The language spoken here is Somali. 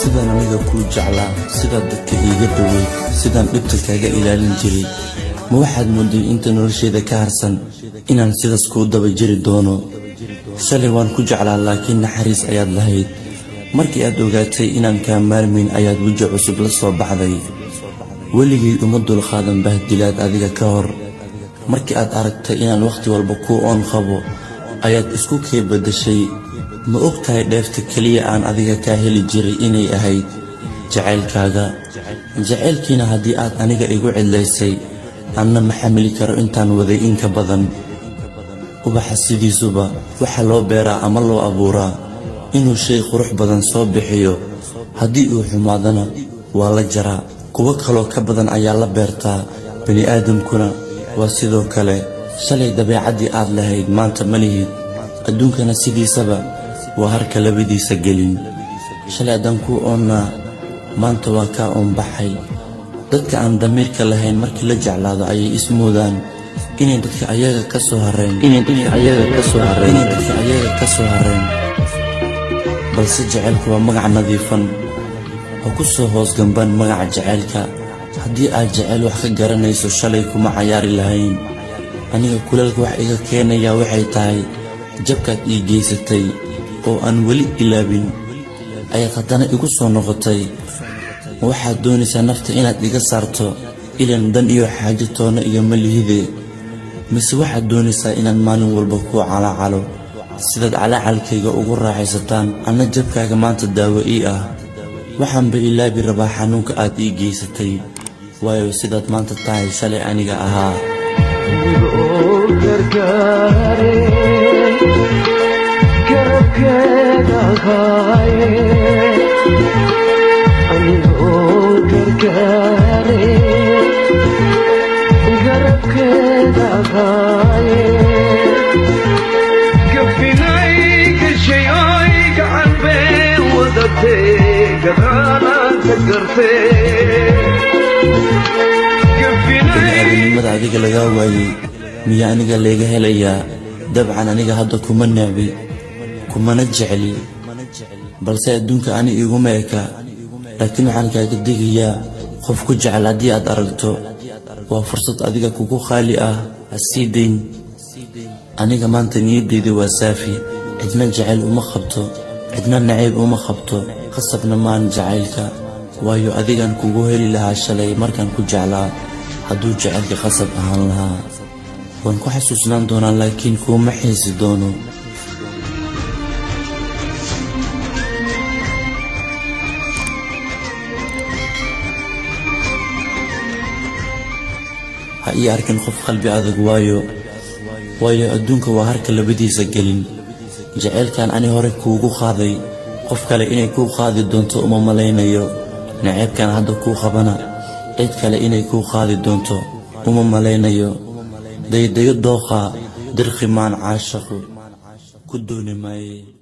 sidaan aniga kuu jeclaa, sidaad dadka iiga dhaweyd, sidaan dhibta kaaga ilaalin jiray. Ma waxaad mooday inta nolosheeda ka harsan inaan sidaas kuu daba jiri doono? Shalay waan ku jeclaa laakiin naxariis ayaad lahayd. Markii aad ogaatay inaan kaa maarmayn ayaad weji cusub la soo baxday. weligay uma dulqaadan bahdilaad adiga ka hor. markii aad aragtay inaan waqti walba kuu oon qabo ayaad isku kee bedeshay. ma ogtahay dheefta kaliya aan adiga kaa heli jiray inay ahayd jacaylkaaga? jacaylkiina haddii aad aniga igu cidlaysay, anna ma xamili karo intaan waday in ka badan. ubaxa sidiisuba waxa loo beeraa ama loo abuuraa inuu shay qurux badan soo bixiyo. haddii uu xumaadana waa la jaraa, kuwo kaloo ka badan ayaa la beertaa. bani aadamkuna waa sidoo kale. shalay dabeecaddii aad lahayd maanta ma lihid. adduunkana sidiisaba waa harka labadiisa gelin. shalay haddaan kuu oonnaa, maanta waa kaa oonbaxay. dadka aan damiirka lahayn markii la jeclaado ayay ismoodaan inay dadka ayaga ka soo hareen. balse jacaylku waa magac nadiifan oo ku soo hoos gamban magaca jacaylka. haddii aad jacayl wax ka garanayso, shalay kuma cayaari lahayn. aniga kuleelka wax iga keenaya waxay tahay jabkaad ii geysatay oo aan weli ilaabin ayaad haddana igu soo noqotay. ma waxaad doonaysaa nafta inaad iga saarto ilan dan iyo xaajo toona iyo malihide? mise waxaad doonaysaa inaan maalin walba kuu calaacalo sidaad calaacalkayga ugu raaxaysataan? anna jabkaaga maanta daawo ii ah. waxaanba ilaabi rabaa xanuunka aad ii geysatay, waayo sidaad maanta tahay shalay aniga ahaa. bini'aadanimada adiga lagaa waayey miyaa aniga layga helayaa? dabcan aniga hadda kuma necbi, kumana jecli, balse adduunka ani iguma eka. laakiin waxaan kaaga digayaa, qof ku jecel haddii aad aragto waa fursad adiga kugu qaali ah. ha sii dayn. aniga maanta niyaddayda waa saafi. cidna jacayl uma qabto, cidna nacayb uma qabto. qasabna maan jacaylka, waayo adigaan kugu heli lahaa shalay markaan ku jeclaa. hadduu jacaylka qasab ahaan lahaa waan ku xasuusnaan doonaa, laakiin kuuma xiisi doono. ha ii arkin qof qalbi adag, waayo adduunka waa harka labadiisa gelin. jacaylkan ani hore kuugu qaaday, qof kale inay kuu qaadi doonto uma malaynayo. naceebkan hadda kuu qabana, cid kale inay kuu qaadi doonto uma malaynayo. daydayo dooqa dirqimaan caashaqu ku dooni maaye.